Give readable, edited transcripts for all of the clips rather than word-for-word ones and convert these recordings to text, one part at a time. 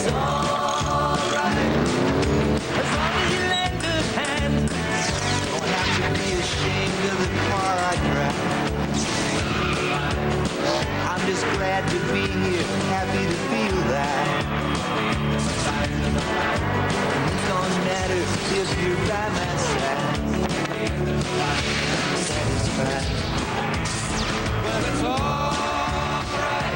I'm just glad to be here, happy to feel that. It don't matter if you're by my side. Satisfied. But it's alright,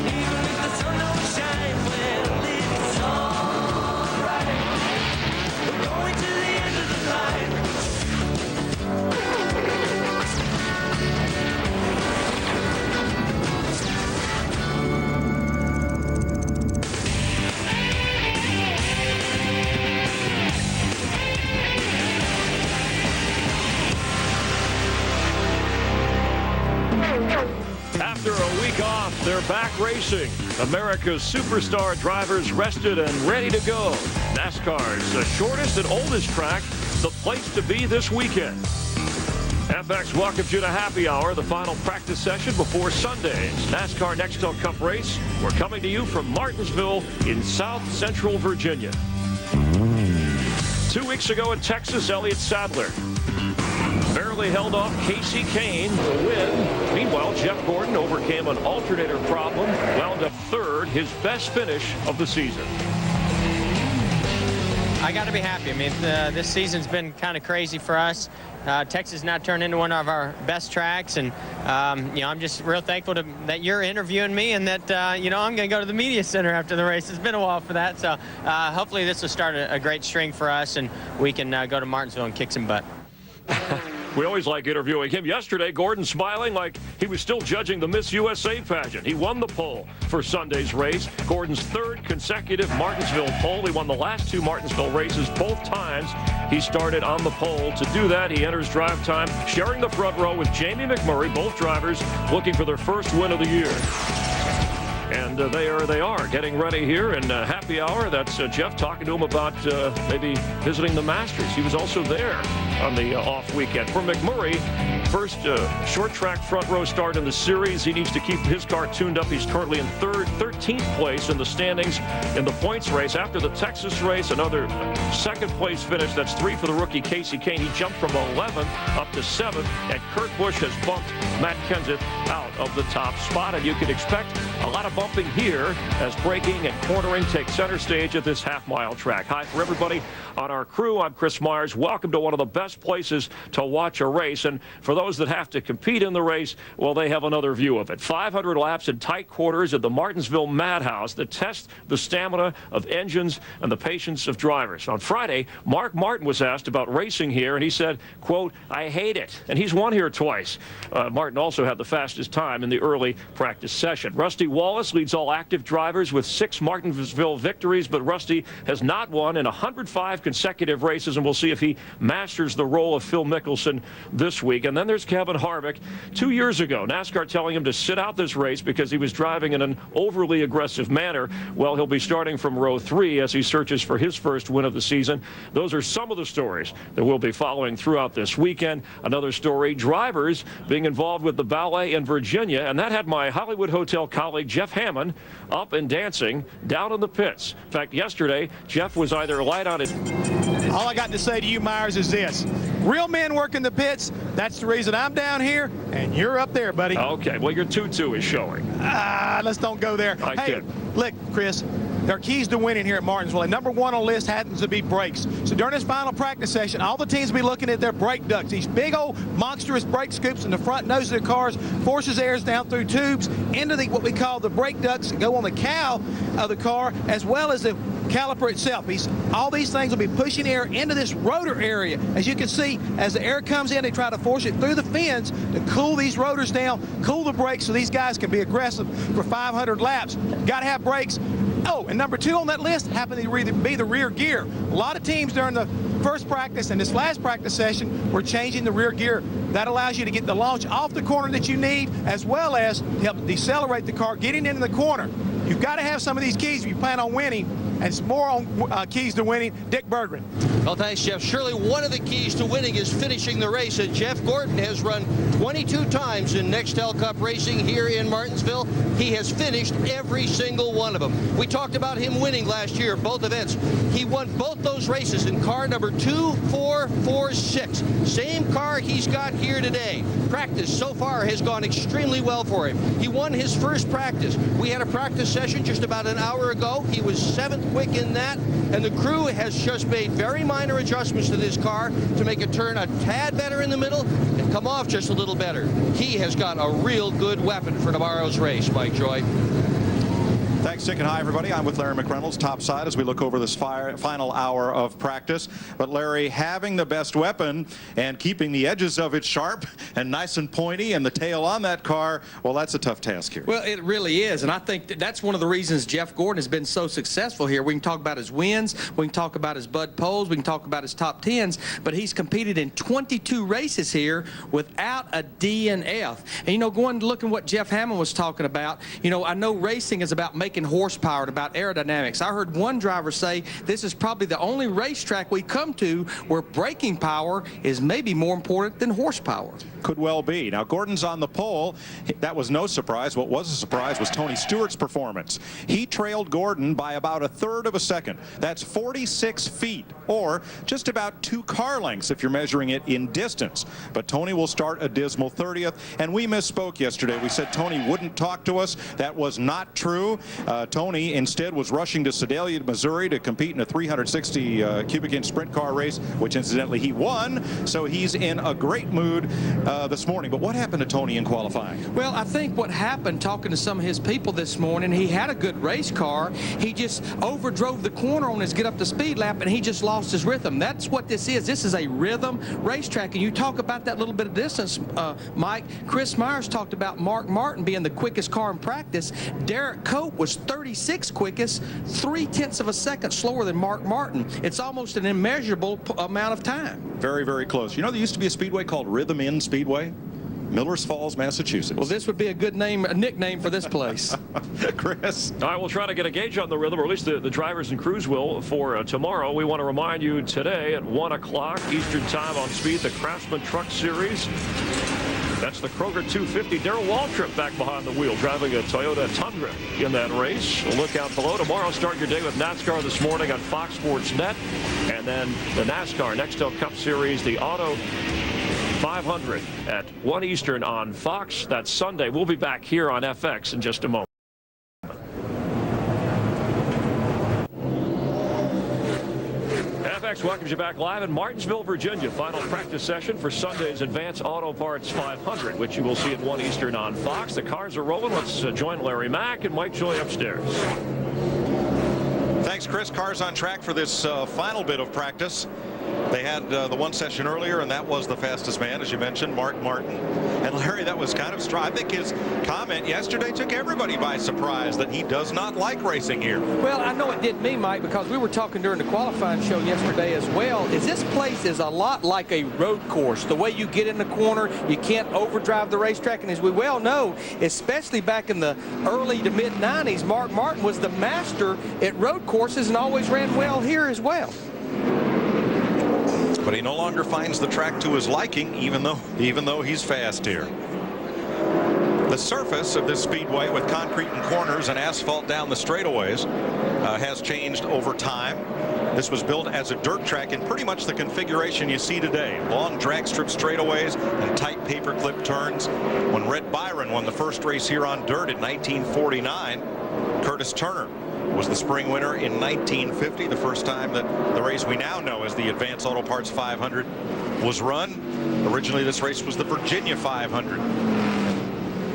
even if the sun don't shine. Well, it's alright. We're going to the end of the line. After a week off, they're back racing. America's superstar drivers rested and ready to go. NASCAR's shortest and oldest track, the place to be this weekend. FX welcomes you to Happy Hour, the final practice session before Sunday's NASCAR Nextel Cup race. We're coming to you from Martinsville in South Central Virginia. 2 weeks ago in Texas, Elliott Sadler barely held off Kasey Kahne to win. Meanwhile, Jeff Gordon overcame an alternator problem, wound up third, his best finish of the season. I got to be happy. I mean, this season's been kind of crazy for us. Texas now turned into one of our best tracks, and I'm just real thankful that you're interviewing me, and that I'm going to go to the media center after the race. It's been a while for that, so hopefully this will start a great string for us, and we can go to Martinsville and kick some butt. We always like interviewing him. Yesterday, Gordon smiling like he was still judging the Miss USA pageant. He won the pole for Sunday's race. Gordon's third consecutive Martinsville pole. He won the last two Martinsville races both times he started on the pole. To do that, he enters drive time, sharing the front row with Jamie McMurray, both drivers looking for their first win of the year. And there they are, getting ready here in Happy Hour. That's Jeff talking to him about maybe visiting the Masters. He was also there on the off weekend. For McMurray, first short track front row start in the series. He needs to keep his car tuned up. He's currently in 13th place in the standings in the points race. After the Texas race, another second place finish. That's 3 for the rookie Kasey Kahne. He jumped from 11th up to 7th, and Kurt Busch has bumped Matt Kenseth out of the top spot. And you can expect a lot of bumping here as braking and cornering take center stage at this half-mile track. Hi for everybody on our crew. I'm Chris Myers. Welcome to one of the best places to watch a race. And for those that have to compete in the race, well, they have another view of it. 500 laps in tight quarters at the Martinsville Madhouse that test the stamina of engines and the patience of drivers. On Friday, Mark Martin was asked about racing here, and he said, quote, "I hate it." And he's won here twice. Martin also had the fastest time in the early practice session. Rusty Wallace leads all active drivers with 6 Martinsville victories, but Rusty has not won in 105 consecutive races, and we'll see if he masters the role of Phil Mickelson this week. And then there's Kevin Harvick. 2 years ago, NASCAR telling him to sit out this race because he was driving in an overly aggressive manner. Well, he'll be starting from row 3 as he searches for his first win of the season. Those are some of the stories that we'll be following throughout this weekend. Another story, drivers being involved with the ballet in Virginia, and that had my Hollywood Hotel colleague Jeff Hammond up and dancing down in the pits. In fact, yesterday, Jeff was either light on it. All I got to say to you, Myers, is this. Real men work in the pits. That's the reason I'm down here, and you're up there, buddy. Okay, well, your tutu is showing. Let's don't go there. Hey, look, Chris, there are keys to winning here at Martinsville, and number 1 on the list happens to be brakes. So during this final practice session, all the teams will be looking at their brake ducts. These big old monstrous brake scoops in the front nose of their cars forces airs down through tubes into what we call the brake ducts that go on the cowl of the car, as well as the caliper itself. All these things will be pushing air into this rotor area. As you can see, as the air comes in, they try to force it through the fins to cool these rotors down, cool the brakes so these guys can be aggressive for 500 laps. Got to have brakes. Oh, and number 2 on that list happened to be the rear gear. A lot of teams during the first practice and this last practice session were changing the rear gear. That allows you to get the launch off the corner that you need, as well as help decelerate the car getting into the corner. You've got to have some of these keys if you plan on winning, and it's more on keys to winning. Dick Berggren. Well, thanks, Jeff. Surely one of the keys to winning is finishing the race, and Jeff Gordon has run 22 times in Nextel Cup racing here in Martinsville. He has finished every single one of them. We talked about him winning last year, both events. He won both those races in car number 2446. Same car he's got here today. Practice so far has gone extremely well for him. He won his first practice. We had a practice session just about an hour ago. He was 7th quick in that, and the crew has just made very minor adjustments to this car to make it turn a tad better in the middle and come off just a little better. He has got a real good weapon for tomorrow's race, Mike Joy. Thanks, Dick, and hi, everybody. I'm with Larry McReynolds, topside, as we look over this final hour of practice. But, Larry, having the best weapon and keeping the edges of it sharp and nice and pointy and the tail on that car, well, that's a tough task here. Well, it really is, and I think that's one of the reasons Jeff Gordon has been so successful here. We can talk about his wins, we can talk about his Bud Poles, we can talk about his top 10s, but he's competed in 22 races here without a DNF. And, you know, going to look at what Jeff Hammond was talking about, you know, I know racing is about making horsepower and about aerodynamics. I heard one driver say this is probably the only racetrack we come to where braking power is maybe more important than horsepower. Could well be. Now, Gordon's on the pole. That was no surprise. What was a surprise was Tony Stewart's performance. He trailed Gordon by about 1/3 of a second. That's 46 feet, or just about 2 car lengths if you're measuring it in distance. But Tony will start a dismal 30th, and we misspoke yesterday. We said Tony wouldn't talk to us. That was not true. Tony instead was rushing to Sedalia, Missouri to compete in a 360 cubic inch sprint car race, which incidentally he won. So he's in a great mood this morning. But what happened to Tony in qualifying? Well, I think what happened, talking to some of his people this morning, he had a good race car. He just overdrove the corner on his get up to speed lap, and he just lost his rhythm. That's what this is. This is a rhythm racetrack. And you talk about that little bit of distance, Mike. Chris Myers talked about Mark Martin being the quickest car in practice. Derek Cope was 36 quickest, 0.3 of a second slower than Mark Martin. It's almost an immeasurable amount of time. Very, very close. You know, there used to be a speedway called Rhythm Inn Speedway, Millers Falls, Massachusetts. Well, this would be a good name, a nickname for this place. Chris. All right, we'll try to get a gauge on the rhythm, or at least the drivers and crews will, for tomorrow. We want to remind you today at 1 o'clock Eastern Time on Speed, the Craftsman Truck Series. That's the Kroger 250. Darrell Waltrip back behind the wheel, driving a Toyota Tundra in that race. Look out below. Tomorrow, start your day with NASCAR this morning on Fox Sports Net. And then the NASCAR Nextel Cup Series, the Auto 500 at 1 Eastern on Fox. That's Sunday. We'll be back here on FX in just a moment. FX welcomes you back live in Martinsville, Virginia. Final practice session for Sunday's Advance Auto Parts 500, which you will see at 1 Eastern on Fox. The cars are rolling. Let's join Larry Mack and Mike Joy upstairs. Thanks, Chris. Cars on track for this final bit of practice. They had the one session earlier, and that was the fastest man, as you mentioned, Mark Martin. And Larry, that was kind of strong. I think his comment yesterday took everybody by surprise that he does not like racing here. Well, I know it did me, Mike, because we were talking during the qualifying show yesterday as well. This place is a lot like a road course. The way you get in the corner, you can't overdrive the racetrack. And as we well know, especially back in the early to mid 90s, Mark Martin was the master at road courses and always ran well here as well. But he no longer finds the track to his liking, even though he's fast here. The surface of this speedway, with concrete in corners and asphalt down the straightaways, has changed over time. This was built as a dirt track in pretty much the configuration you see today. Long drag strip straightaways and tight paperclip turns. When Red Byron won the first race here on dirt in 1949, Curtis Turner was the spring winner in 1950, the first time that the race we now know as the Advance Auto Parts 500 was run. Originally, this race was the Virginia 500.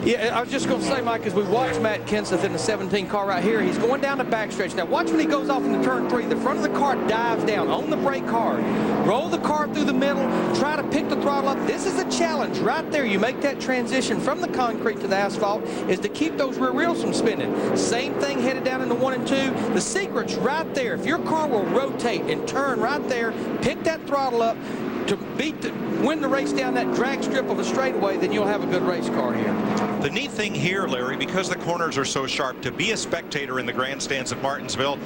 Yeah, I was just going to say, Mike, as we watch Matt Kenseth in the 17 car right here, he's going down the backstretch. Now, watch when he goes off into turn 3. The front of the car dives down on the brake hard. Roll the car through the middle. Try to pick the throttle up. This is a challenge right there. You make that transition from the concrete to the asphalt is to keep those rear wheels from spinning. Same thing headed down into 1 and 2. The secret's right there. If your car will rotate and turn right there, pick that throttle up to win the race down that drag strip of a straightaway, then you'll have a good race car here. The neat thing here, Larry, because the corners are so sharp, to be a spectator in the grandstands at Martinsville,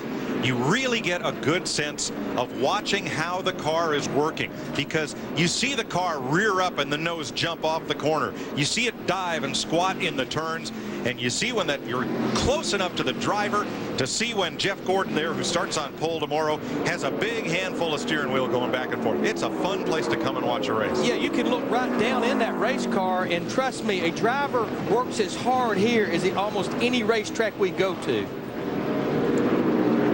you really get a good sense of watching how the car is working, because you see the car rear up and the nose jump off the corner. You see it dive and squat in the turns, and you see when that you're close enough to the driver to see when Jeff Gordon there, who starts on pole tomorrow, has a big handful of steering wheel going back and forth. It's a fun place to come and watch a race. Yeah, you can look right down in that race car, and trust me, a driver works as hard here as at almost any racetrack we go to.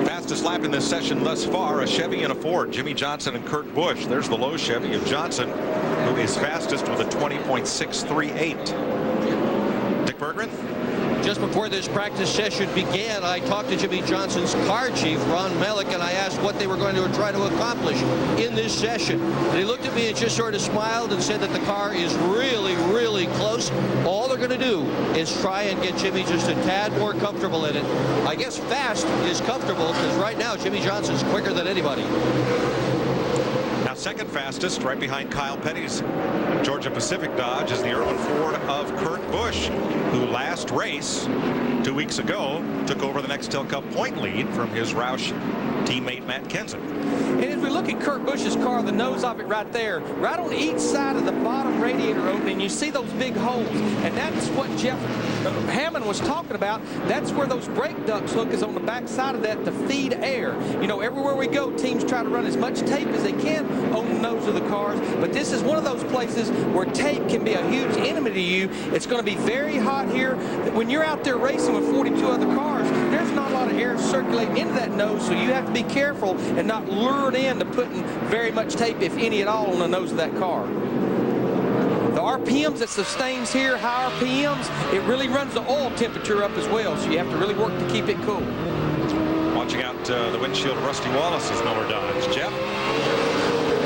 Fastest lap in this session thus far, a Chevy and a Ford. Jimmie Johnson and Kurt Busch. There's the low Chevy of Johnson, who is fastest with a 20.638. Dick Berggren. Just before this practice session began, I talked to Jimmie Johnson's car chief, Ron Melick, and I asked what they were going to try to accomplish in this session. And he looked at me and just sort of smiled and said that the car is really, really close. All they're going to do is try and get Jimmie just a tad more comfortable in it. I guess fast is comfortable, because right now Jimmie Johnson's quicker than anybody. Now second fastest, right behind Kyle Petty's Georgia Pacific Dodge, is the Irwin Ford of Kurt Busch, who last race 2 weeks ago took over the Nextel Cup point lead from his Roush teammate Matt Kenseth. And as we look at Kurt Busch's car, the nose of it right there, right on each side of the bottom radiator opening, you see those big holes. And that's what Jeff Hammond was talking about. That's where those brake ducts hook, is on the back side of that to feed air. You know, everywhere we go, teams try to run as much tape as they can on the nose of the cars. But this is one of those places where tape can be a huge enemy to you. It's going to be very hot here. When you're out there racing with 42 other cars, there's not a lot of air circulating into that nose, so you have to be careful and not lured into putting very much tape, if any at all, on the nose of that car. The RPMs it sustains here, high RPMs, it really runs the oil temperature up as well, so you have to really work to keep it cool. Watching out the windshield of Rusty Wallace's Miller Dodge. Jeff?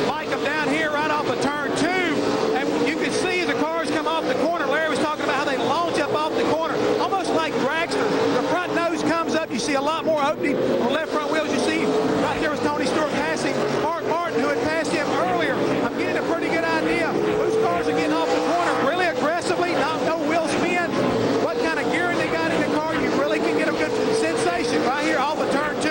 Mike, I'm down here right off of turn 2, and you can see as the cars come off the corner. Larry was talking about how they launch up off the corner, almost like dragsters. The front nose comes up. You see a lot more opening on the left front wheels. You see right there was Tony Stewart passing Mark Martin, who had passed him earlier. I'm getting a pretty good idea. Whose cars are getting off the corner really aggressively, no wheel spin. What kind of gearing they got in the car, you really can get a good sensation right here off of turn 2.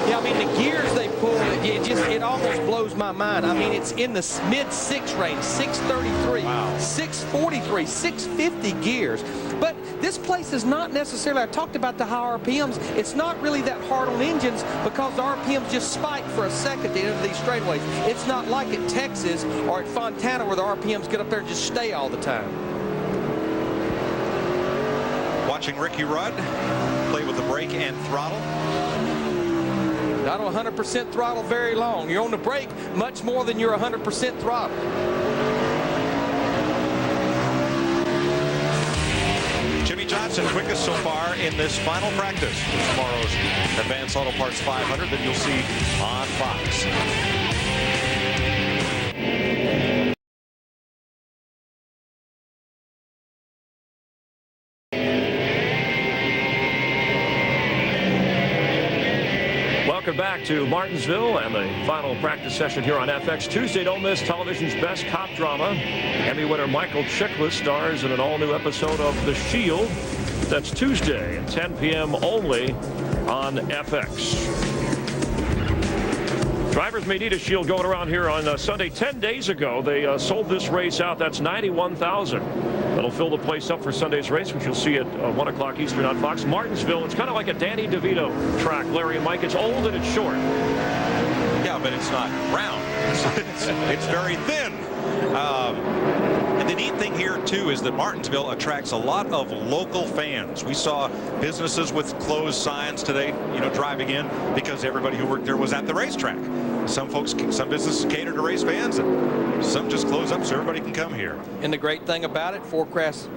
Yeah, I mean, the gears they pull, it almost blows my mind. I mean, it's in the mid-6 range, 633, wow. 643, 650 gears. But this place is not necessarily, I talked about the high RPMs, it's not really that hard on engines, because the RPMs just spike for a second at the end of these straightaways. It's not like at Texas or at Fontana where the RPMs get up there and just stay all the time. Watching Ricky Rudd play with the brake and throttle. Not on 100% throttle very long. You're on the brake much more than you're 100% throttle. Jimmie Johnson quickest so far in this final practice for tomorrow's Advanced Auto Parts 500 that you'll see on Fox. Welcome back to Martinsville and the final practice session here on FX. Tuesday, don't miss television's best cop drama. Emmy winner Michael Chiklis stars in an all-new episode of The Shield. That's Tuesday at 10 p.m. only on FX. Drivers may need a Shield going around here on Sunday. 10 days ago, they sold this race out. That's 91,000. That'll fill the place up for Sunday's race, which you'll see at 1 o'clock Eastern on Fox. Martinsville, it's kind of like a Danny DeVito track, Larry and Mike. It's old and it's short. Yeah, but it's not round. It's very thin. And the neat thing here, too, is that Martinsville attracts a lot of local fans. We saw businesses with closed signs today, driving in, because everybody who worked there was at the racetrack. Some businesses cater to race fans, and some just close up so everybody can come here. And the great thing about it, forecast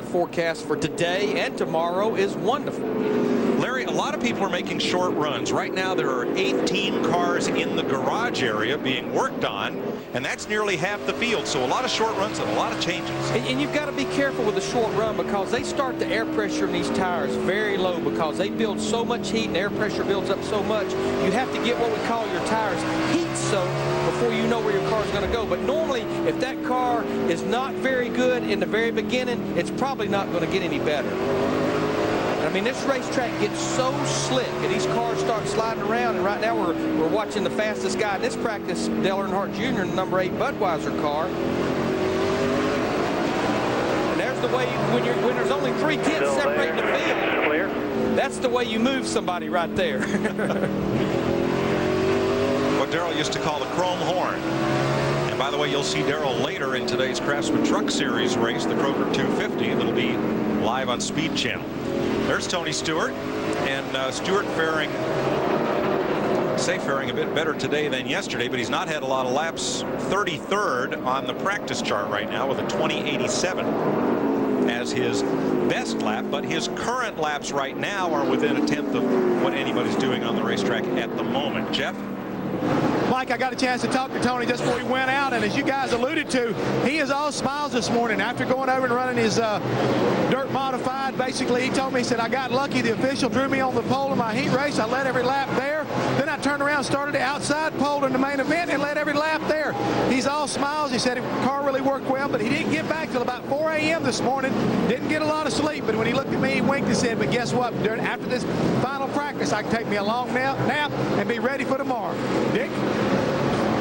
for today and tomorrow is wonderful. Larry, a lot of people are making short runs. Right now, there are 18 cars in the garage area being worked on, and that's nearly half the field. So a lot of short runs and a lot of changes. And you've got to be careful with the short run, because they start the air pressure in these tires very low, because they build so much heat and air pressure builds up so much. You have to get what we call your tires heat soaked before you know where your car is going to go. But normally, if that car is not very good in the very beginning, it's probably not going to get any better. And mean, this racetrack gets so slick, and these cars start sliding around. And right now, we're watching the fastest guy in this practice, Dale Earnhardt Jr., in the number 8 Budweiser car. And there's the way when there's only 3 tenths separating the field. Clear. That's the way you move somebody right there. What Darrell used to call the chrome horn. And by the way, you'll see Darrell later in today's Craftsman Truck Series race, the Kroger 250. That'll be live on Speed Channel. There's Tony Stewart, and Stewart faring a bit better today than yesterday, but he's not had a lot of laps. 33rd on the practice chart right now with a 20.87 as his best lap, but his current laps right now are within a tenth of what anybody's doing on the racetrack at the moment. Jeff? Mike, I got a chance to talk to Tony just before he went out, and as you guys alluded to, he is all smiles this morning. After going over and running his dirt modified, basically, he told me, he said, I got lucky. The official drew me on the pole in my heat race. I led every lap there. Then I turned around, started the outside pole in the main event, and led every lap there. He's all smiles. He said the car really worked well, but he didn't get back till about 4 a.m. this morning. Didn't get a lot of sleep, but when he looked at me, he winked and said, but guess what? After this final practice, I can take me a long nap and be ready for tomorrow. Dick?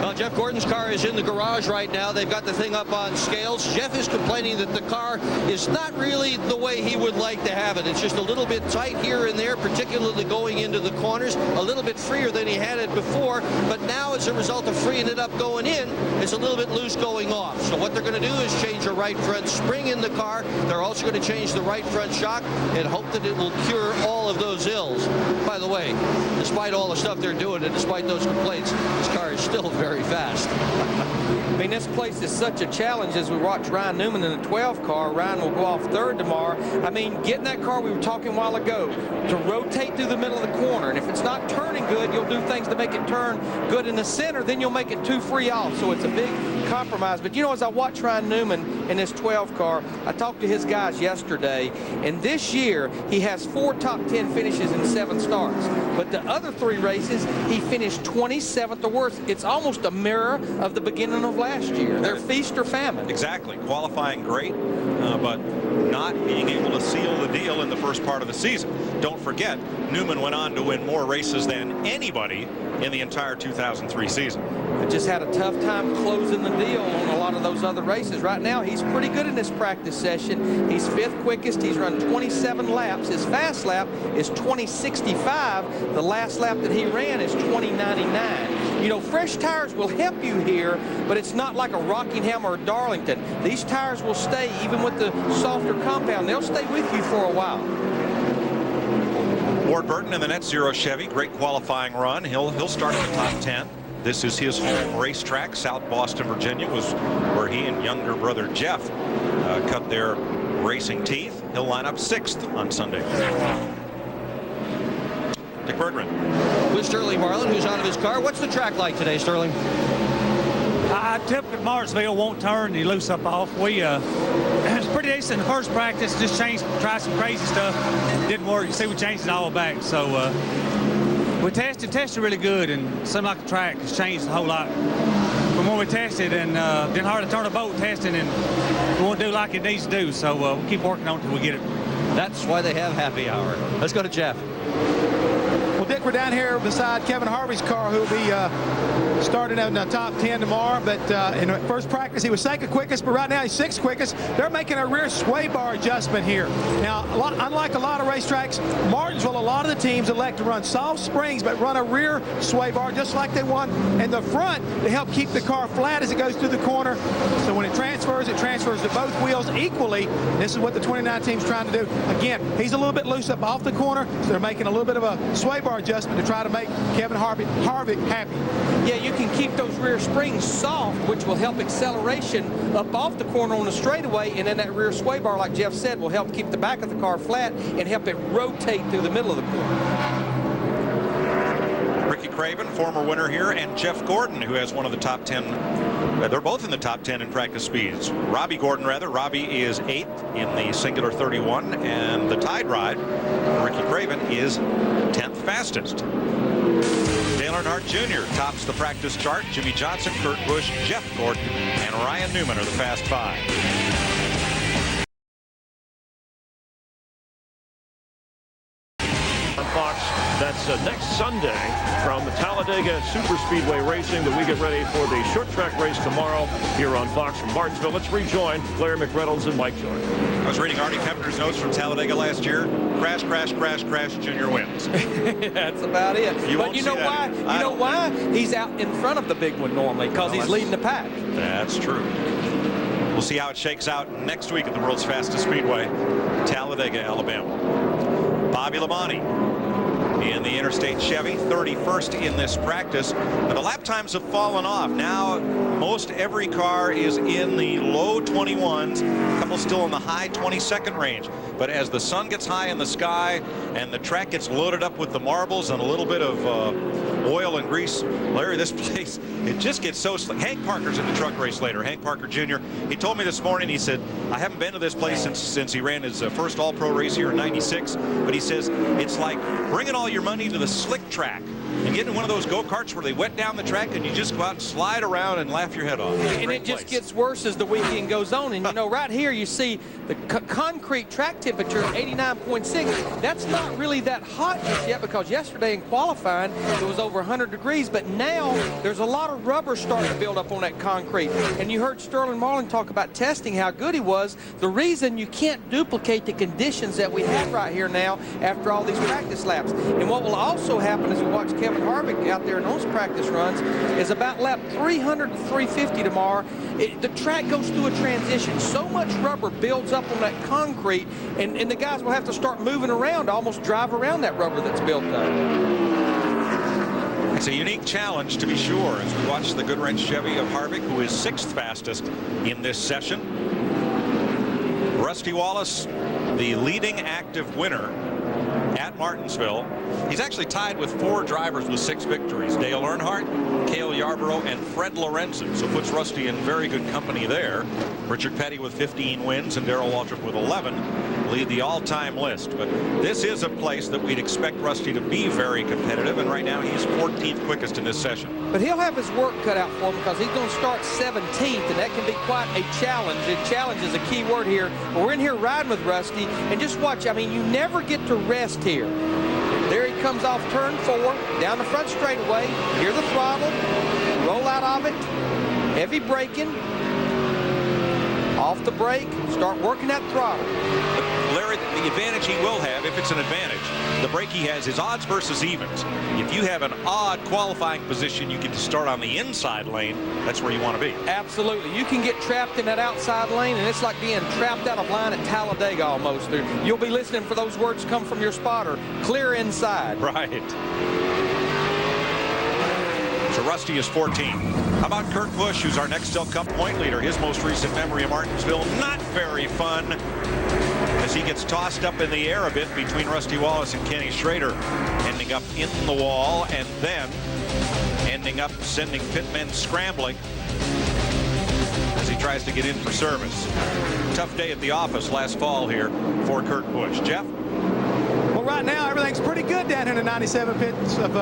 Well, Jeff Gordon's car is in the garage right now. They've got the thing up on scales. Jeff is complaining that the car is not really the way he would like to have it. It's just a little bit tight here and there, particularly going into the corners, a little bit freer than he had it before. But now, as a result of freeing it up going in, it's a little bit loose going off. So what they're going to do is change a right front spring in the car. They're also going to change the right front shock and hope that it will cure all of those ills. By the way, despite all the stuff they're doing and despite those complaints, this car is still very fast. I mean, this place is such a challenge as we watch Ryan Newman in the 12 car. Ryan will go off 3rd tomorrow. I mean, getting that car, we were talking a while ago, to rotate through the middle of the corner. And if it's not turning good, you'll do things to make it turn good in the center. Then you'll make it too free off. So it's a big compromise. But, you know, as I watch Ryan Newman in this 12 car, I talked to his guys yesterday. And this year, he has 4 top 10 finishes in 7 starts. But the other 3 races, he finished 27th or worse. It's almost a mirror of the beginning of last year. They're feast or famine. Exactly. Qualifying great, but not being able to seal the deal in the first part of the season. Don't forget, Newman went on to win more races than anybody in the entire 2003 season. But just had a tough time closing the deal on a lot of those other races. Right now, he's pretty good in this practice session. He's 5th quickest. He's run 27 laps. His fast lap is 20.65. The last lap that he ran is 20.99. You know, fresh tires will help you here, but it's not like a Rockingham or a Darlington. These tires will stay, even with the softer compound. They'll stay with you for a while. Ward Burton in the Net Zero Chevy, great qualifying run. He'll start in the top 10. This is his home racetrack. South Boston, Virginia was where he and younger brother Jeff cut their racing teeth. He'll line up 6th on Sunday. Dick Berggren. With Sterling Marlin, who's out of his car. What's the track like today, Sterling? I typically Martinsville won't turn. You loose up off. It's pretty decent in the first practice. Just tried some crazy stuff. Didn't work. You see, we changed it all back. So we tested really good, and seemed like the track has changed a whole lot from when we tested. And didn't hardly turn a boat testing, and we won't do like it needs to do. So we'll keep working on it until we get it. That's why they have happy hour. Let's go to Jeff. Well, Dick, we're down here beside Kevin Harvey's car, who'll be starting in the top 10 tomorrow. But in the first practice, he was 2nd quickest, but right now he's 6th quickest. They're making a rear sway bar adjustment here. Now, unlike a lot of racetracks, Martinsville, a lot of the teams elect to run soft springs, but run a rear sway bar just like they won in the front to help keep the car flat as it goes through the corner. So when it transfers to both wheels equally. This is what the 29 team's trying to do. Again, he's a little bit loose up off the corner, so they're making a little bit of a sway bar adjustment to try to make Kevin Harvick happy. Yeah, you can keep those rear springs soft, which will help acceleration up off the corner on the straightaway, and then that rear sway bar, like Jeff said, will help keep the back of the car flat and help it rotate through the middle of the corner. Ricky Craven, former winner here, and Jeff Gordon, who has one of the top 10. They're both in the top 10 in practice speeds. Robbie Gordon, rather. Robbie is 8th in the singular 31, and the tied ride, Ricky Craven, is 10th fastest. Dale Earnhardt Jr. tops the practice chart. Jimmy Johnson, Kurt Busch, Jeff Gordon, and Ryan Newman are the Fast Five. next Sunday from Talladega Superspeedway Racing that we get ready for the short track race tomorrow here on Fox from Martinsville. Let's rejoin Larry McReynolds and Mike Joy. I was reading Artie Pepper's notes from Talladega last year. Crash, crash, crash, crash, Junior wins. That's about it. But you know why? You know why? He's out in front of the big one normally, because he's leading the pack. That's true. We'll see how it shakes out next week at the world's fastest speedway, Talladega, Alabama. Bobby Labonte in the Interstate Chevy, 31st in this practice. But the lap times have fallen off. Now most every car is in the low 21s, a couple still in the high 22nd range. But as the sun gets high in the sky and the track gets loaded up with the marbles and a little bit of oil and grease, Larry, this place, it just gets so slick. Hank Parker's in the truck race later, Hank Parker Jr. He told me this morning, he said, I haven't been to this place since he ran his first All-Pro race here in '96, but he says it's like bringing all your money to the slick track and getting one of those go-karts where they wet down the track and you just go out and slide around and laugh your head off. And it just gets worse as the weekend goes on. And you know, right here you see the concrete track temperature 89.6. That's not really that hot just yet, because yesterday in qualifying it was over 100 degrees, but now there's a lot of rubber starting to build up on that concrete. And you heard Sterling Marlin talk about testing, how good he was. The reason you can't duplicate the conditions that we have right here now after all these practice laps. And what will also happen as we watch Kevin Harvick out there in those practice runs is about lap 300 to 350 tomorrow, the track goes through a transition. So much rubber builds up on that concrete, and the guys will have to start moving around to almost drive around that rubber that's built up. It's a unique challenge, to be sure, as we watch the Goodwrench Chevy of Harvick, who is 6th fastest in this session. Rusty Wallace, the leading active winner at Martinsville. He's actually tied with 4 drivers with 6 victories. Dale Earnhardt, Cale Yarborough, and Fred Lorenzen. So puts Rusty in very good company there. Richard Petty with 15 wins and Darrell Waltrip with 11 lead the all-time list. But this is a place that we'd expect Rusty to be very competitive, and right now he's 14th quickest in this session. But he'll have his work cut out for him, because he's going to start 17th, and that can be quite a challenge. And challenge is a key word here. But we're in here riding with Rusty, and just watch. I mean, you never get to rest here. There he comes off turn 4, down the front straightaway. Hear the throttle, roll out of it, heavy braking, off the brake, start working that throttle. Larry, the advantage he will have, if it's an advantage, the brake he has is odds versus evens. If you have an odd qualifying position, you get to start on the inside lane. That's where you want to be. Absolutely. You can get trapped in that outside lane, and it's like being trapped out of line at Talladega almost. You'll be listening for those words come from your spotter. Clear inside. Right. So Rusty is 14. How about Kurt Busch, who's our Nextel Cup point leader? His most recent memory of Martinsville, not very fun, as he gets tossed up in the air a bit between Rusty Wallace and Kenny Schrader, ending up in the wall and then ending up sending pitmen scrambling as he tries to get in for service. Tough day at the office last fall here for Kurt Busch. Jeff? Well, right now, everything's pretty good down here in the 97 pits of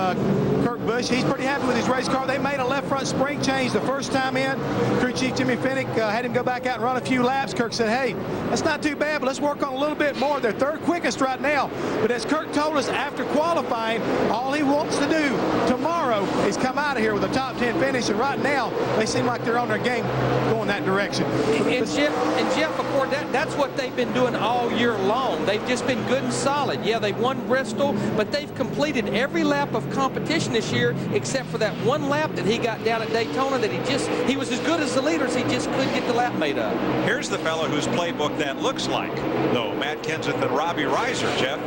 Kurt Busch. He's pretty happy with his race car. They made a left front spring change the first time in. Crew Chief Jimmy Finnick had him go back out and run a few laps. Kirk said, hey, that's not too bad, but let's work on a little bit more. They're 3rd quickest right now. But as Kirk told us after qualifying, all he wants to do tomorrow is come out of here with a top 10 finish. And right now, they seem like they're on their game going that direction. And Jeff, of course, that's what they've been doing all year long. They've just been good and solid. Yeah, they won Bristol, but they've completed every lap of competition this year except for that one lap that he got down at Daytona that he was as good as the leaders, he just couldn't get the lap made up. Here's the fellow whose playbook that looks like, though, Matt Kenseth and Robbie Reiser, Jeff.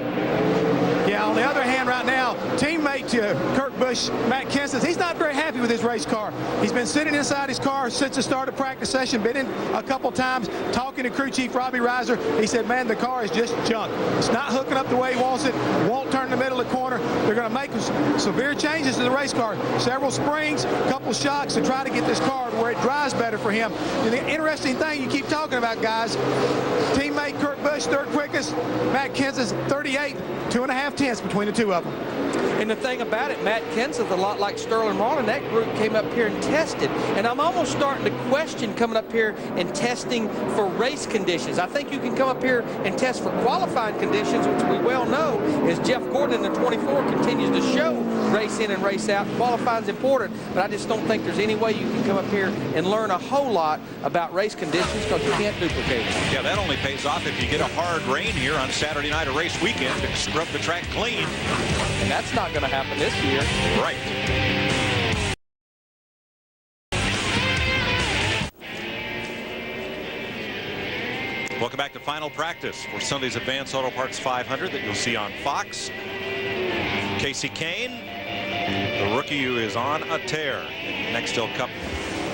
Yeah, on the other hand, right now, teammate to Kurt Busch, Matt Kenseth, he's not very happy with his race car. He's been sitting inside his car since the start of practice session, been in a couple times, talking to crew chief Robbie Reiser. He said, man, the car is just junk. It's not hooking up the way he wants it, won't turn the middle of the corner. They're going to make severe changes to the race car. Several springs, a couple shocks to try to get this car to where it drives better for him. And the interesting thing you keep talking about, guys, teammate Kurt Busch, 3rd quickest, Matt Kenseth, 38th, 2.5 tenths between the two of them. And the thing about it, Matt Kenseth, a lot like Sterling Marlin, that group came up here and tested. And I'm almost starting to question coming up here and testing for race conditions. I think you can come up here and test for qualifying conditions, which we well know is Jeff Gordon in the 24 continues to show race in and race out. Qualifying is important, but I just don't think there's any way you can come up here and learn a whole lot about race conditions because you can't duplicate it. Yeah, that only pays off if you get a hard rain here on Saturday night, a race weekend, to scrub the track clean. And that's not going to happen this year. Right. Welcome back to final practice for Sunday's Advanced Auto Parts 500 that you'll see on Fox. Kasey Kahne, the rookie who is on a tear in Nextel Cup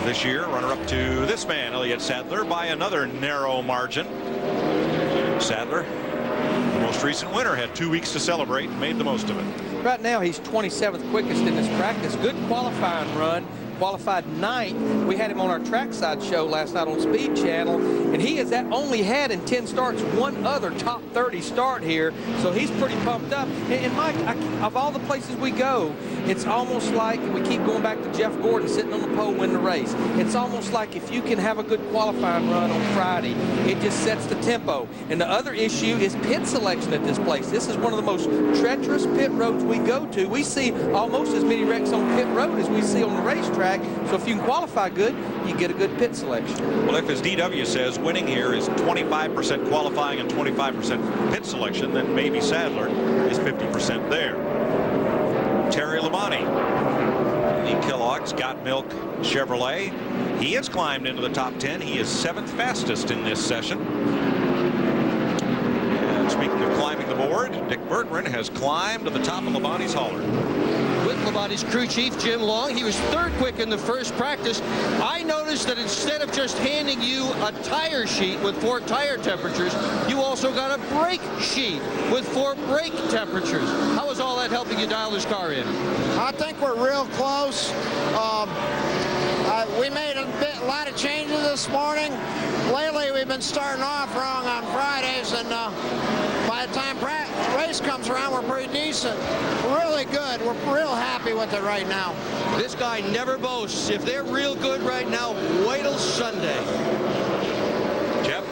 this year, runner-up to this man, Elliott Sadler, by another narrow margin. Sadler, the most recent winner, had 2 weeks to celebrate and made the most of it. Right now, he's 27th quickest in this practice. Good qualifying run. Qualified 9th. We had him on our trackside show last night on Speed Channel, and he has only had in 10 starts one other top 30 start here, so he's pretty pumped up. And Mike, of all the places we go, it's almost like we keep going back to Jeff Gordon sitting on the pole winning the race. It's almost like if you can have a good qualifying run on Friday, it just sets the tempo. And the other issue is pit selection at this place. This is one of the most treacherous pit roads we go to. We see almost as many wrecks on pit road as we see on the racetrack. So if you can qualify good, you get a good pit selection. Well, if, as DW says, winning here is 25% qualifying and 25% pit selection, then maybe Sadler is 50% there. Terry Labonte, the Kellogg's Got Milk Chevrolet. He has climbed into the top 10. He is 7th fastest in this session. And speaking of climbing the board, Dick Berggren has climbed to the top of Labonte's hauler. With Labonte's crew chief, Jim Long. He was 3rd quick in the first practice. I noticed that instead of just handing you a tire sheet with 4 tire temperatures, you also got a brake sheet with 4 brake temperatures. How is all that helping you dial this car in? I think we're real close. We made a lot of changes this morning. Lately, we've been starting off wrong on Fridays, and by the time race comes around, we're pretty decent. We're really good. We're real happy with it right now. This guy never boasts. If they're real good right now, wait till Sunday. Jeff?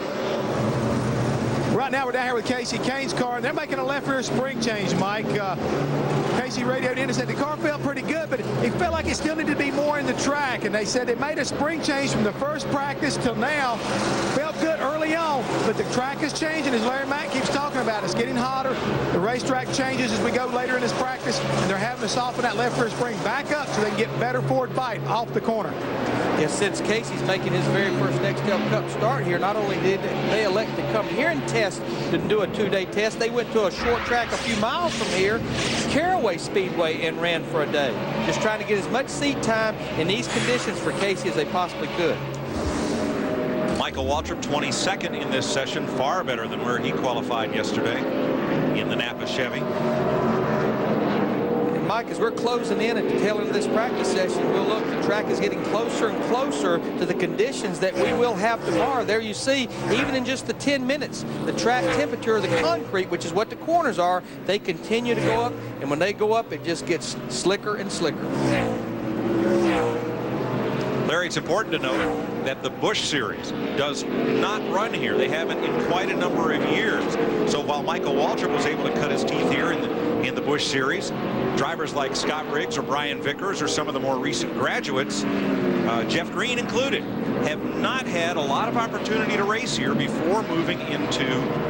Right now we're down here with Kasey Kahne's car, and they're making a left rear spring change, Mike. Kasey radioed in and said the car felt pretty good, but it felt like it still needed to be more in the track. And they said they made a spring change from the first practice till now. Felt good early on, but the track is changing, as Larry Mack keeps talking about. It's getting hotter. The racetrack changes as we go later in this practice, and they're having to soften that left rear spring back up so they can get better forward bite off the corner. Yeah, since Kasey's making his very first Nextel Cup start here, not only did they elect to come here and test, to do a 2-day test, they went to a short track a few miles from here, Caraway Speedway, and ran for a day. Just trying to get as much seat time in these conditions for Kasey as they possibly could. Michael Waltrip, 22nd in this session, far better than where he qualified yesterday in the Napa Chevy. Mike, as we're closing in at the tail end of this practice session, we'll look, the track is getting closer and closer to the conditions that we will have tomorrow. There you see, even in just the 10 minutes, the track temperature of the concrete, which is what the corners are, they continue to go up, and when they go up, it just gets slicker and slicker. Larry, it's important to note that the Busch Series does not run here. They haven't in quite a number of years. So while Michael Waltrip was able to cut his teeth here in the Busch Series, drivers like Scott Riggs or Brian Vickers or some of the more recent graduates, Jeff Green included, have not had a lot of opportunity to race here before moving into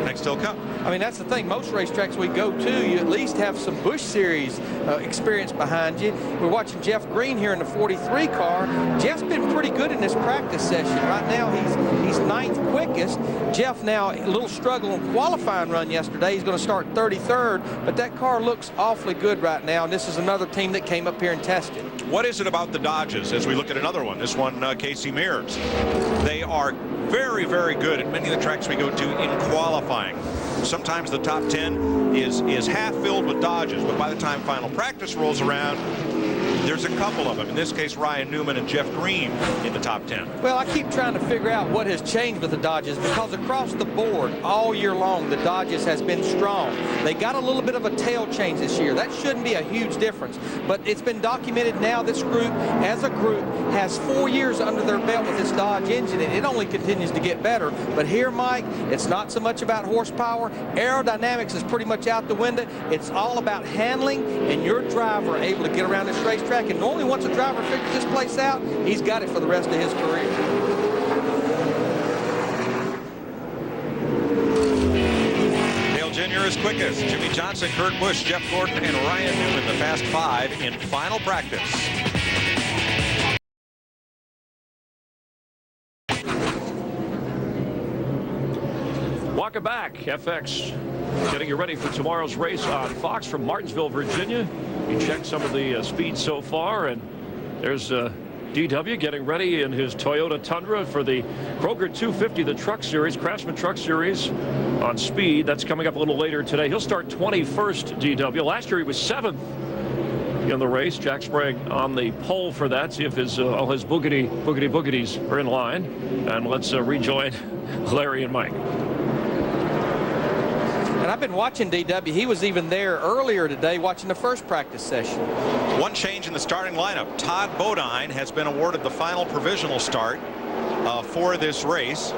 Nextel Cup. I mean, that's the thing. Most racetracks we go to, you at least have some Busch Series experience behind you. We're watching Jeff Green here in the 43 car. Jeff's been pretty good in this practice session. Right now, he's 9th quickest. Jeff now a little struggle on qualifying run yesterday. He's going to start 33rd, but that car looks awfully good right now, and this is another team that came up here and tested. What is it about the Dodges as we look at another one? This one, Casey Mears. They are very, very good at many of the tracks we go to in qualifying. Sometimes the top 10 is half filled with Dodges, but by the time final practice rolls around, There's a couple of them. In this case, Ryan Newman and Jeff Green in the top 10. Well, I keep trying to figure out what has changed with the Dodges, because across the board all year long the Dodges has been strong. They got a little bit of a tail change this year. That shouldn't be a huge difference, but it's been documented now. This group as a group has 4 years under their belt with this Dodge engine, and it only continues to get better. But here, Mike, it's not so much about horsepower. Aerodynamics is pretty much out the window. It's all about handling and your driver able to get around this racetrack. And normally once a driver figures this place out, he's got it for the rest of his career. Dale Jr. is quickest. Jimmy Johnson, Kurt Busch, Jeff Gordon, and Ryan Newman, the Fast Five in final practice. Welcome back. FX getting you ready for tomorrow's race on Fox from Martinsville, Virginia. You checked some of the speed so far, and there's DW getting ready in his Toyota Tundra for the Kroger 250, the Truck Series, Craftsman Truck Series on speed. That's coming up a little later today. He'll start 21st, DW. Last year he was 7th in the race. Jack Sprague on the pole for that. See if his all his boogities are in line. And let's rejoin Larry and Mike. And I've been watching DW. He was even there earlier today watching the first practice session. One change in the starting lineup. Todd Bodine has been awarded the final provisional start for this race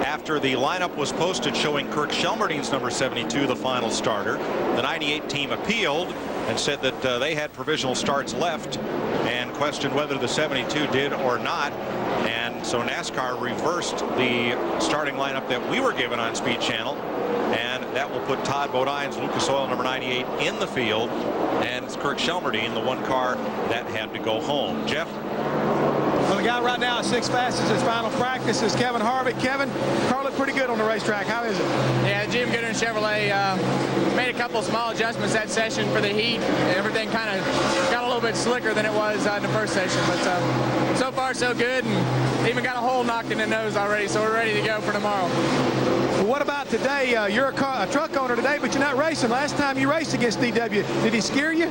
after the lineup was posted showing Kirk Shelmerdine's number 72, the final starter. The 98 team appealed and said that they had provisional starts left and questioned whether the 72 did or not. And so NASCAR reversed the starting lineup that we were given on Speed Channel, and that will put Todd Bodine's Lucas Oil number 98 in the field, and it's Kirk Shelmerdine, the one car that had to go home. Jeff? Well, the guy right now at 6th fastest in his final practice is Kevin Harvick. Kevin, car looked pretty good on the racetrack. How is it? Yeah, Jim Gooder and Chevrolet made a couple of small adjustments that session for the heat. Everything kind of got a little bit slicker than it was in the first session, but so far so good, and even got a hole knocked in the nose already, so we're ready to go for tomorrow. Well, what about today? You're a truck owner today, but you're not racing. Last time you raced against DW, did he scare you?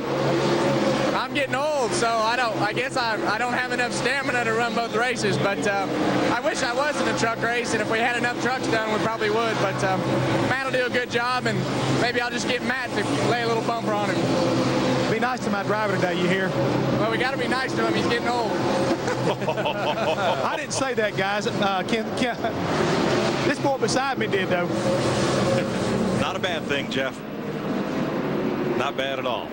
I'm getting old, so I guess I don't have enough stamina to run both races, but I wish I was in a truck race, and if we had enough trucks done, we probably would, but Matt will do a good job, and maybe I'll just get Matt to lay a little bumper on him. Be nice to my driver today, you hear? Well, we got to be nice to him. He's getting old. I didn't say that, guys. This boy beside me did, though. Not a bad thing, Jeff. Not bad at all.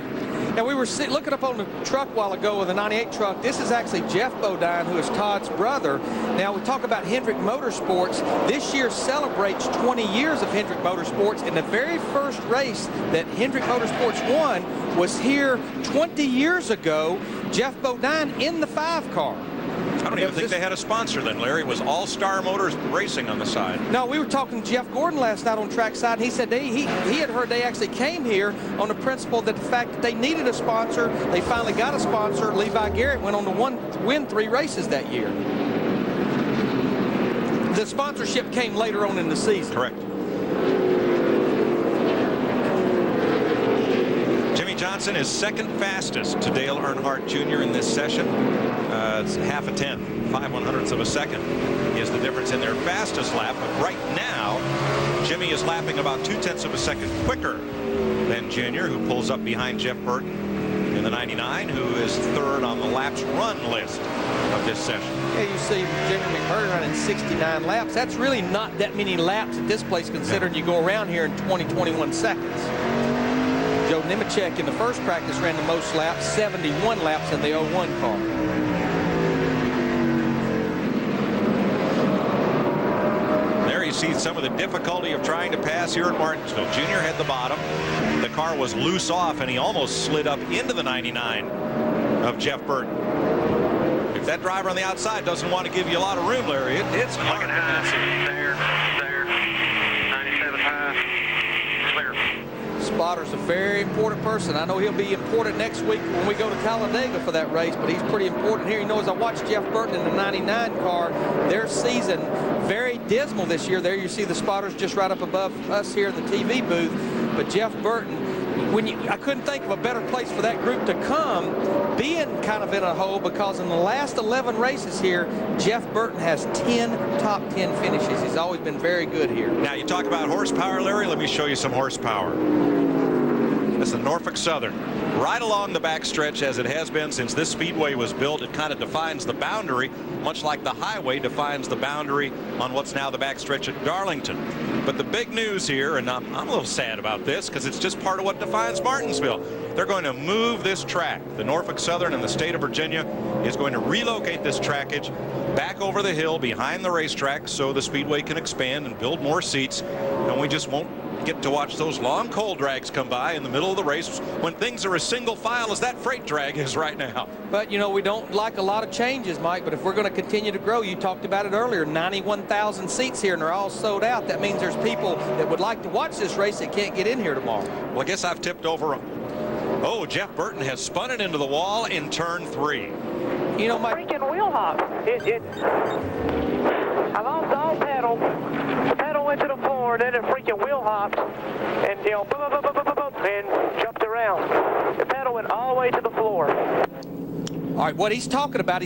Now, we were looking up on the truck a while ago with the 98 truck. This is actually Jeff Bodine, who is Todd's brother. Now, we talk about Hendrick Motorsports. This year celebrates 20 years of Hendrick Motorsports, and the very first race that Hendrick Motorsports won was here 20 years ago. Jeff Bodine in the 5 car. I don't even think they had a sponsor then, Larry. It was All-Star Motors Racing on the side. No, we were talking to Jeff Gordon last night on trackside, and he said he had heard they actually came here on the principle that the fact that they needed a sponsor, they finally got a sponsor. Levi Garrett went on to win 3 races that year. The sponsorship came later on in the season. Correct. Jimmy Johnson is second fastest to Dale Earnhardt Jr. in this session. It's half a tenth, 5/100ths of a second is the difference in their fastest lap. But right now, Jimmy is lapping about 2/10ths of a second quicker than Junior, who pulls up behind Jeff Burton in the 99, who is third on the laps run list of this session. Yeah, you see Jimmy McMurray running 69 laps. That's really not that many laps at this place, considering you go around here in 20-21 seconds. Joe Nemechek in the first practice ran the most laps, 71 laps in the 01 car. There you see some of the difficulty of trying to pass here at Martinsville. Junior had the bottom. The car was loose off, and he almost slid up into the 99 of Jeff Burton. If that driver on the outside doesn't want to give you a lot of room, Larry, it's hard to pass it. There, 97 high, clear. Spotter's a very important person. I know he'll be important next week when we go to Talladega for that race, but he's pretty important here. You know, as I watched Jeff Burton in the 99 car, their season very dismal this year. There you see the Spotters just right up above us here in the TV booth. But Jeff Burton, I couldn't think of a better place for that group to come, being kind of in a hole, because in the last 11 races here, Jeff Burton has 10 top 10 finishes. He's always been very good here. Now, you talk about horsepower, Larry. Let me show you some horsepower. That's the Norfolk Southern. Right along the backstretch, as it has been since this speedway was built, it kind of defines the boundary, much like the highway defines the boundary on what's now the backstretch at Darlington. But the big news here, and I'm a little sad about this because it's just part of what defines Martinsville. They're going to move this track. The Norfolk Southern and the state of Virginia is going to relocate this trackage back over the hill behind the racetrack so the speedway can expand and build more seats, and we just won't get to watch those long coal drags come by in the middle of the race when things are a single file as that freight drag is right now. But, you know, we don't like a lot of changes, Mike, but if we're going to continue to grow, you talked about it earlier, 91,000 seats here, and they're all sold out. That means there's people that would like to watch this race that can't get in here tomorrow. Well, I guess I've tipped over. Oh, Jeff Burton has spun it into the wall in turn 3. You know, Mike. Freaking wheel hop. I lost all pedal. The pedal went to the floor, then it freaking wheel hopped, and you know, boop, boop, boop, boop, boop, boop, and jumped around. The pedal went all the way to the floor. All right, what he's talking about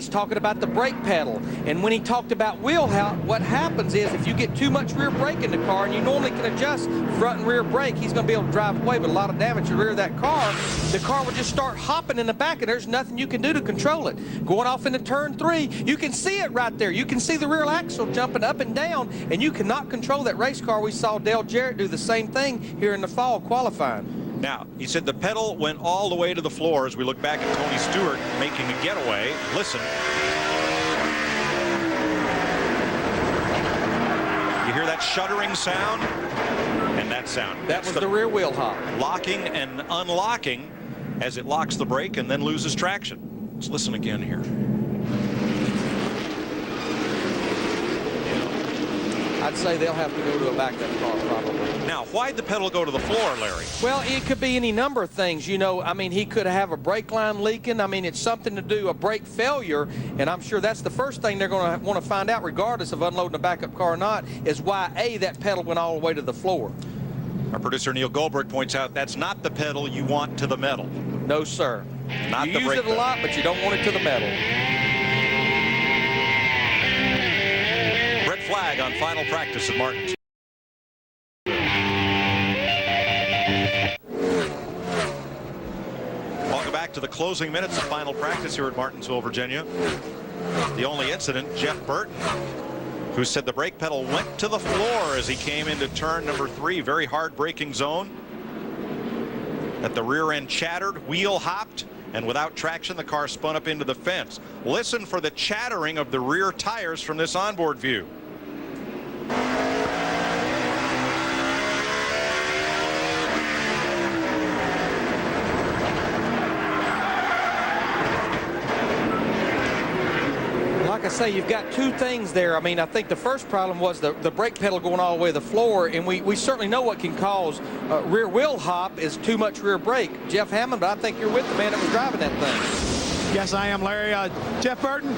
the brake pedal. And when he talked about wheel hop, what happens is if you get too much rear brake in the car, and you normally can adjust front and rear brake, he's going to be able to drive away with a lot of damage to the rear of that car. The car will just start hopping in the back, and there's nothing you can do to control it. Going off into turn 3, you can see it right there. You can see the rear axle jumping up and down, and you cannot control that race car. We saw Dale Jarrett do the same thing here in the fall qualifying. Now, he said the pedal went all the way to the floor as we look back at Tony Stewart making a getaway. Listen. You hear that shuddering sound? And that sound. That was the rear wheel hop. Locking and unlocking as it locks the brake and then loses traction. Let's listen again here. I'd say they'll have to go to a backup car probably. Now, why'd the pedal go to the floor, Larry? Well, it could be any number of things. You know, I mean, he could have a brake line leaking. I mean, it's something to do, a brake failure, and I'm sure that's the first thing they're going to want to find out, regardless of unloading a backup car or not, is why, A, that pedal went all the way to the floor. Our producer Neil Goldberg points out that's not the pedal you want to the metal. No, sir. Not you the use brake it a lot, but you don't want it to the metal. Brett Flagg on final practice at Martin. Welcome back to the closing minutes of final practice here at Martinsville, Virginia. The only incident, Jeff Burton, who said the brake pedal went to the floor as he came into turn number 3, very hard braking zone. That the rear end chattered, wheel hopped, and without traction, the car spun up into the fence. Listen for the chattering of the rear tires from this onboard view. Like I say, you've got two things there. I mean, I think the first problem was the brake pedal going all the way to the floor, and we certainly know what can cause rear wheel hop is too much rear brake. Jeff Hammond, but I think you're with the man that was driving that thing. Yes, I am, Larry. Jeff Burton,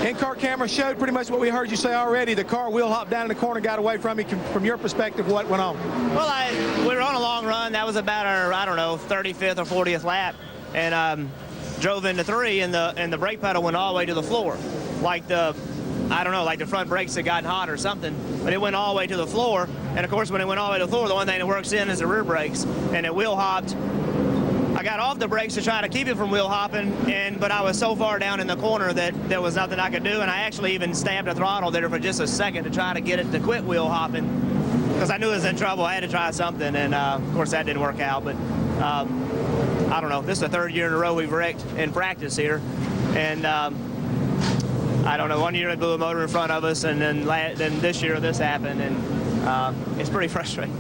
in-car camera showed pretty much what we heard you say already. The car wheel hopped down in the corner, got away from you. From your perspective, what went on? Well, we were on a long run. That was about our, I don't know, 35th or 40th lap, and drove into 3, and the brake pedal went all the way to the floor. Like the front brakes had gotten hot or something, but it went all the way to the floor. And of course, when it went all the way to the floor, the one thing that works in is the rear brakes, and it wheel hopped. I got off the brakes to try to keep it from wheel hopping, but I was so far down in the corner that there was nothing I could do, and I actually even stabbed the throttle there for just a second to try to get it to quit wheel hopping, because I knew it was in trouble. I had to try something, and of course that didn't work out. But I don't know. This is the 3rd year in a row we've wrecked in practice here, and I don't know. One year they blew a motor in front of us, and then this year this happened, and it's pretty frustrating.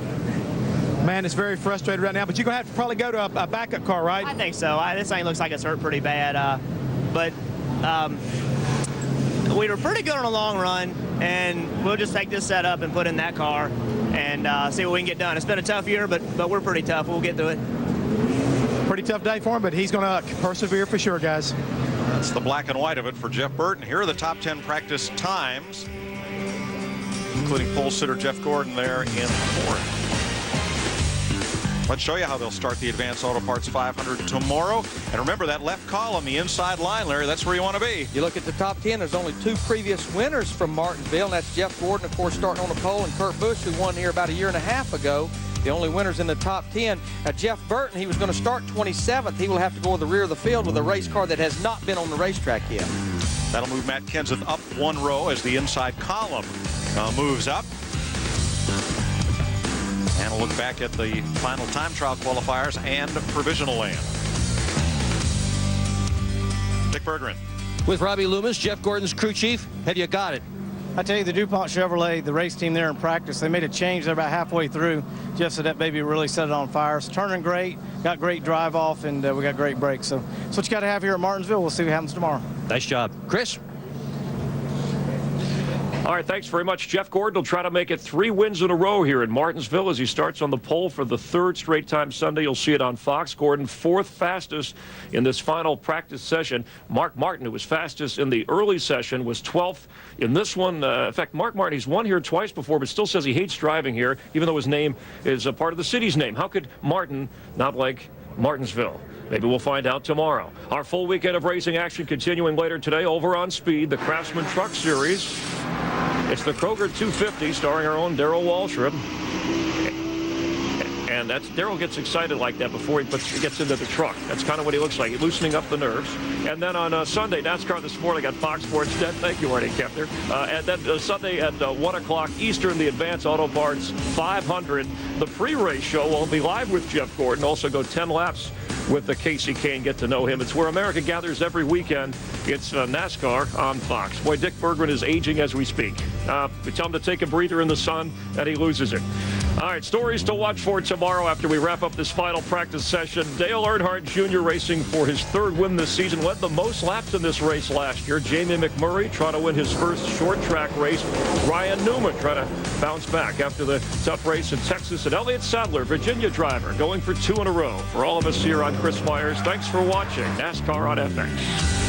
Man, it's very frustrated right now, but you're going to have to probably go to a backup car, right? I think so. This thing looks like it's hurt pretty bad, but we were pretty good on a long run, and we'll just take this setup and put in that car and see what we can get done. It's been a tough year, but we're pretty tough. We'll get through it. Pretty tough day for him, but he's going to persevere for sure, guys. That's the black and white of it for Jeff Burton. Here are the top 10 practice times, including pole sitter Jeff Gordon there in 4th. Let's show you how they'll start the Advanced Auto Parts 500 tomorrow. And remember that left column, the inside line, Larry, that's where you want to be. You look at the top 10, there's only 2 previous winners from Martinsville, and that's Jeff Gordon, of course, starting on the pole, and Kurt Busch, who won here about a year and a half ago. The only winners in the top 10. Jeff Burton, he was going to start 27th. He will have to go to the rear of the field with a race car that has not been on the racetrack yet. That'll move Matt Kenseth up 1 row as the inside column moves up. And we'll look back at the final time trial qualifiers and provisional land. Dick Berggren. With Robbie Loomis, Jeff Gordon's crew chief. Have you got it? I tell you, the DuPont Chevrolet, the race team there in practice, they made a change there about halfway through. Jeff said that baby really set it on fire. It's turning great, got great drive off, and we got great brakes. So that's what you got to have here at Martinsville. We'll see what happens tomorrow. Nice job. Chris? All right, thanks very much. Jeff Gordon will try to make it 3 wins in a row here in Martinsville as he starts on the pole for the 3rd straight time Sunday. You'll see it on Fox. Gordon 4th fastest in this final practice session. Mark Martin, who was fastest in the early session, was 12th in this one. In fact, Mark Martin, he's won here twice before, but still says he hates driving here, even though his name is a part of the city's name. How could Martin not like Martinsville? Maybe we'll find out tomorrow. Our full weekend of racing action continuing later today over on Speed, the Craftsman Truck Series. It's the Kroger 250 starring our own Darrell Waltrip. And that's Darrell gets excited like that before he gets into the truck. That's kind of what he looks like, loosening up the nerves. And then on Sunday, NASCAR This Morning on Fox Sports 10. Thank you, Arnie Kepner. And then Sunday at 1 o'clock Eastern, the Advanced Auto Parts 500. The pre-race show will be live with Jeff Gordon. Also go 10 laps with the Casey Kane. Get to know him. It's where America gathers every weekend. It's NASCAR on Fox. Boy, Dick Berggren is aging as we speak. We tell him to take a breather in the sun, and he loses it. All right, stories to watch for tomorrow after we wrap up this final practice session. Dale Earnhardt Jr. racing for his 3rd win this season. Led the most laps in this race last year. Jamie McMurray trying to win his first short track race. Ryan Newman trying to bounce back after the tough race in Texas. And Elliott Sadler, Virginia driver, going for 2 in a row. For all of us here on Chris Myers, thanks for watching NASCAR on FX.